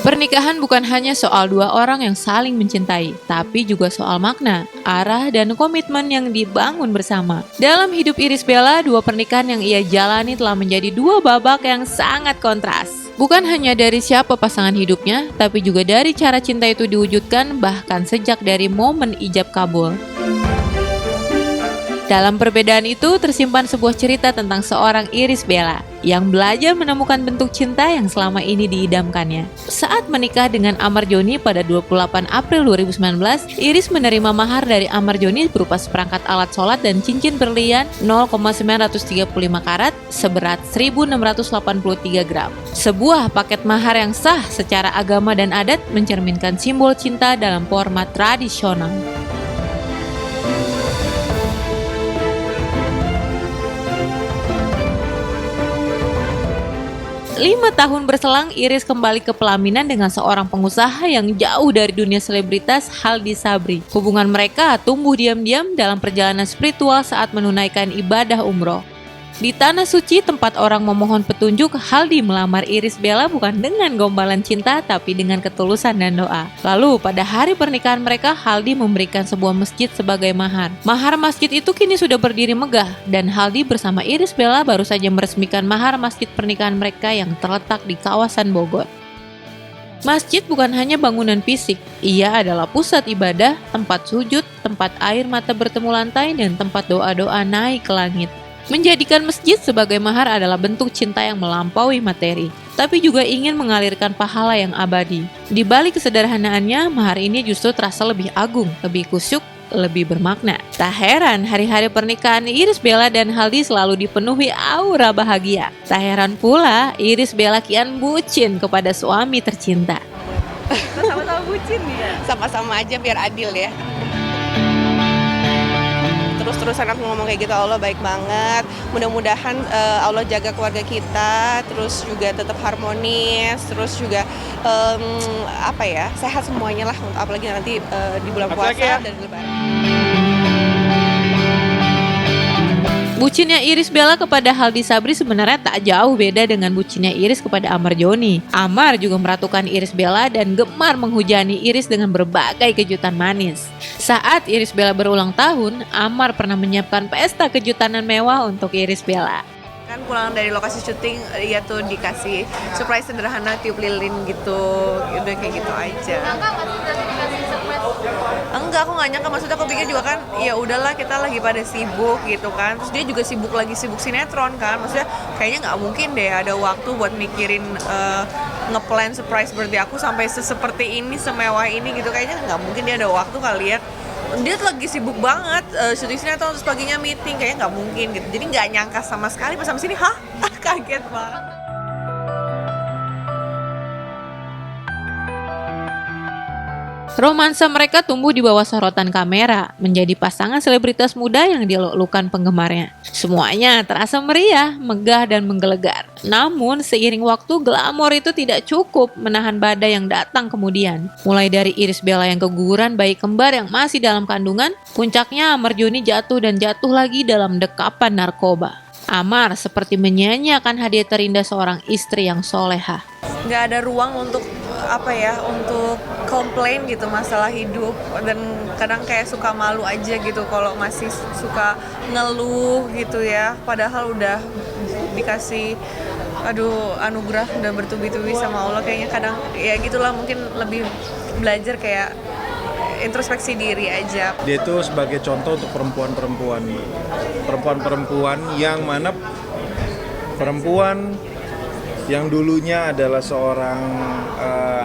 Pernikahan bukan hanya soal dua orang yang saling mencintai, tapi juga soal makna, arah, dan komitmen yang dibangun bersama. Dalam hidup Irish Bella, dua pernikahan yang ia jalani telah menjadi dua babak yang sangat kontras. Bukan hanya dari siapa pasangan hidupnya, tapi juga dari cara cinta itu diwujudkan, bahkan sejak dari momen ijab kabul. Dalam perbedaan itu tersimpan sebuah cerita tentang seorang Irish Bella yang belajar menemukan bentuk cinta yang selama ini diidamkannya. Saat menikah dengan Amar Joni pada 28 April 2019, Irish menerima mahar dari Amar Joni berupa seperangkat alat sholat dan cincin berlian 0,935 karat seberat 1.683 gram. Sebuah paket mahar yang sah secara agama dan adat mencerminkan simbol cinta dalam format tradisional. 5 tahun berselang, Irish kembali ke pelaminan dengan seorang pengusaha yang jauh dari dunia selebritas, Haldi Sabri. Hubungan mereka tumbuh diam-diam dalam perjalanan spiritual saat menunaikan ibadah umroh. Di Tanah Suci, tempat orang memohon petunjuk, Haldi melamar Irish Bella bukan dengan gombalan cinta, tapi dengan ketulusan dan doa. Lalu, pada hari pernikahan mereka, Haldi memberikan sebuah masjid sebagai mahar. Mahar masjid itu kini sudah berdiri megah, dan Haldi bersama Irish Bella baru saja meresmikan mahar masjid pernikahan mereka yang terletak di kawasan Bogor. Masjid bukan hanya bangunan fisik, ia adalah pusat ibadah, tempat sujud, tempat air mata bertemu lantai, dan tempat doa-doa naik ke langit. Menjadikan masjid sebagai mahar adalah bentuk cinta yang melampaui materi, tapi juga ingin mengalirkan pahala yang abadi. Di balik kesederhanaannya, mahar ini justru terasa lebih agung, lebih kusyuk, lebih bermakna. Tak heran hari-hari pernikahan Irish Bella dan Haldi selalu dipenuhi aura bahagia. Tak heran pula Irish Bella kian bucin kepada suami tercinta. Sama-sama bucin ya? Sama-sama aja biar adil ya. Terus-terusan aku ngomong kayak gitu, Allah baik banget. Mudah-mudahan Allah jaga keluarga kita, terus juga tetap harmonis, terus juga sehat semuanya lah, apalagi nanti di bulan puasa dan lebaran. Bucinnya Irish Bella kepada Haldi Sabri sebenarnya tak jauh beda dengan bucinnya Irish kepada Amar Joni. Amar juga meratukan Irish Bella dan gemar menghujani Irish dengan berbagai kejutan manis. Saat Irish Bella berulang tahun, Amar pernah menyiapkan pesta kejutanan mewah untuk Irish Bella. Kan pulang dari lokasi syuting, ya tuh dikasih surprise sederhana, tiup lilin gitu, udah kayak gitu aja. Enggak, aku nggak nyangka, maksudnya aku pikir juga kan, ya udahlah kita lagi pada sibuk gitu kan, terus dia juga sibuk sinetron kan, maksudnya kayaknya nggak mungkin deh ada waktu buat mikirin ngeplan surprise birthday aku sampai seperti ini, semewah ini gitu, kayaknya nggak mungkin dia ada waktu kali ya. Dia lagi sibuk banget syuting sinetron, terus paginya meeting, kayaknya nggak mungkin gitu, jadi nggak nyangka sama sekali pas sampai sini, kaget banget. Romansa mereka tumbuh di bawah sorotan kamera, menjadi pasangan selebritas muda yang dilulukan penggemarnya. Semuanya terasa meriah, megah, dan menggelegar. Namun, seiring waktu, glamor itu tidak cukup menahan badai yang datang kemudian. Mulai dari Irish Bella yang keguguran bayi kembar yang masih dalam kandungan, puncaknya Amar Joni jatuh dan jatuh lagi dalam dekapan narkoba. Amar seperti menyanyiakan hadiah terindah seorang istri yang solehah. Nggak ada ruang untuk untuk komplain gitu masalah hidup, dan kadang kayak suka malu aja gitu kalau masih suka ngeluh gitu ya, padahal udah dikasih anugerah, udah bertubi-tubi sama Allah. Kayaknya kadang ya gitulah, mungkin lebih belajar kayak introspeksi diri aja. Dia itu sebagai contoh untuk perempuan-perempuan yang mana perempuan yang dulunya adalah seorang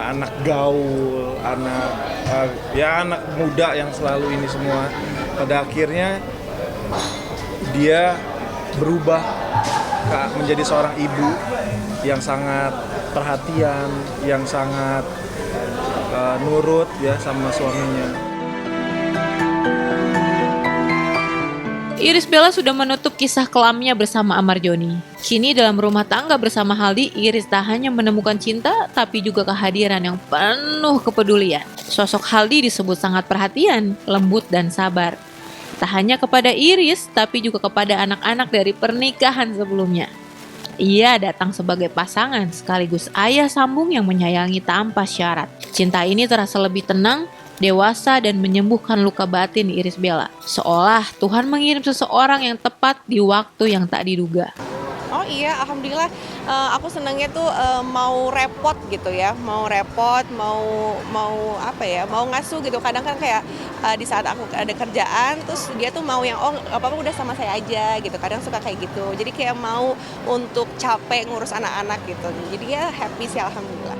anak gaul, anak muda yang selalu ini semua, pada akhirnya dia berubah menjadi seorang ibu yang sangat perhatian, yang sangat nurut ya sama suaminya. Iris Bella sudah menutup kisah kelamnya bersama Amar Joni. Kini dalam rumah tangga bersama Haldi, Iris tak hanya menemukan cinta, tapi juga kehadiran yang penuh kepedulian. Sosok Haldi disebut sangat perhatian, lembut, dan sabar. Tak hanya kepada Iris, tapi juga kepada anak-anak dari pernikahan sebelumnya. Ia datang sebagai pasangan sekaligus ayah sambung yang menyayangi tanpa syarat. Cinta ini terasa lebih tenang, dewasa, dan menyembuhkan luka batin Iris Bella. Seolah Tuhan mengirim seseorang yang tepat di waktu yang tak diduga. Oh iya, alhamdulillah. Aku senangnya tuh mau repot gitu ya, mau apa ya, mau ngasuh gitu. Kadang kan kayak di saat aku ada kerjaan, terus dia tuh mau yang apa udah sama saya aja gitu. Kadang suka kayak gitu. Jadi kayak mau untuk capek ngurus anak-anak gitu. Jadi ya happy sih, alhamdulillah.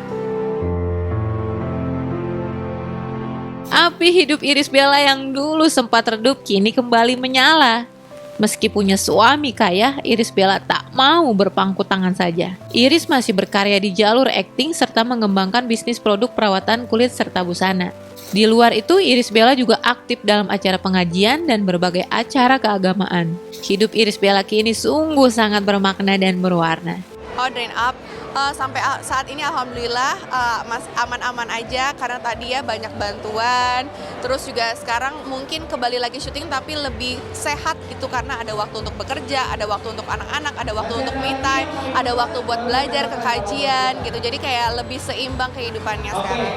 Api hidup Iris Bella yang dulu sempat redup kini kembali menyala. Meski punya suami kaya, Iris Bella tak mau berpangku tangan saja. Iris masih berkarya di jalur akting serta mengembangkan bisnis produk perawatan kulit serta busana. Di luar itu, Iris Bella juga aktif dalam acara pengajian dan berbagai acara keagamaan. Hidup Iris Bella kini sungguh sangat bermakna dan berwarna. Drain up sampai saat ini alhamdulillah aman-aman aja karena tadi ya banyak bantuan, terus juga sekarang mungkin kembali lagi syuting tapi lebih sehat gitu karena ada waktu untuk bekerja, ada waktu untuk anak-anak, ada waktu untuk me time, ada waktu buat belajar ke kajian gitu, jadi kayak lebih seimbang kehidupannya sekarang.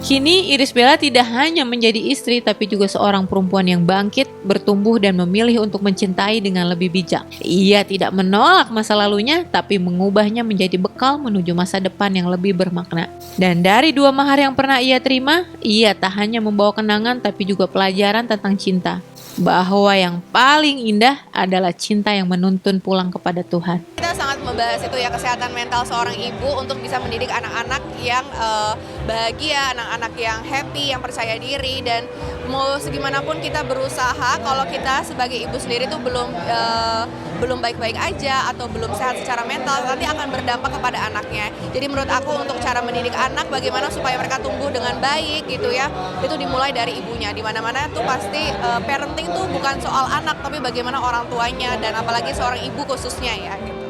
Kini Iris Bella tidak hanya menjadi istri tapi juga seorang perempuan yang bangkit, bertumbuh dan memilih untuk mencintai dengan lebih bijak. Ia tidak menolak masa lalunya tapi mengubahnya menjadi bekal menuju masa depan yang lebih bermakna. Dan dari 2 mahar yang pernah ia terima, ia tak hanya membawa kenangan tapi juga pelajaran tentang cinta. Bahwa yang paling indah adalah cinta yang menuntun pulang kepada Tuhan. Kita sangat membahas itu ya, kesehatan mental seorang ibu untuk bisa mendidik anak-anak yang bahagia, anak-anak yang happy, yang percaya diri, dan mau segimanapun kita berusaha kalau kita sebagai ibu sendiri tuh belum baik-baik aja atau belum sehat secara mental, nanti akan berdampak kepada anaknya. Jadi menurut aku untuk cara mendidik anak bagaimana supaya mereka tumbuh dengan baik gitu ya, itu dimulai dari ibunya. Di mana-mana tuh pasti parenting tuh bukan soal anak tapi bagaimana orang tuanya dan apalagi seorang ibu khususnya ya gitu.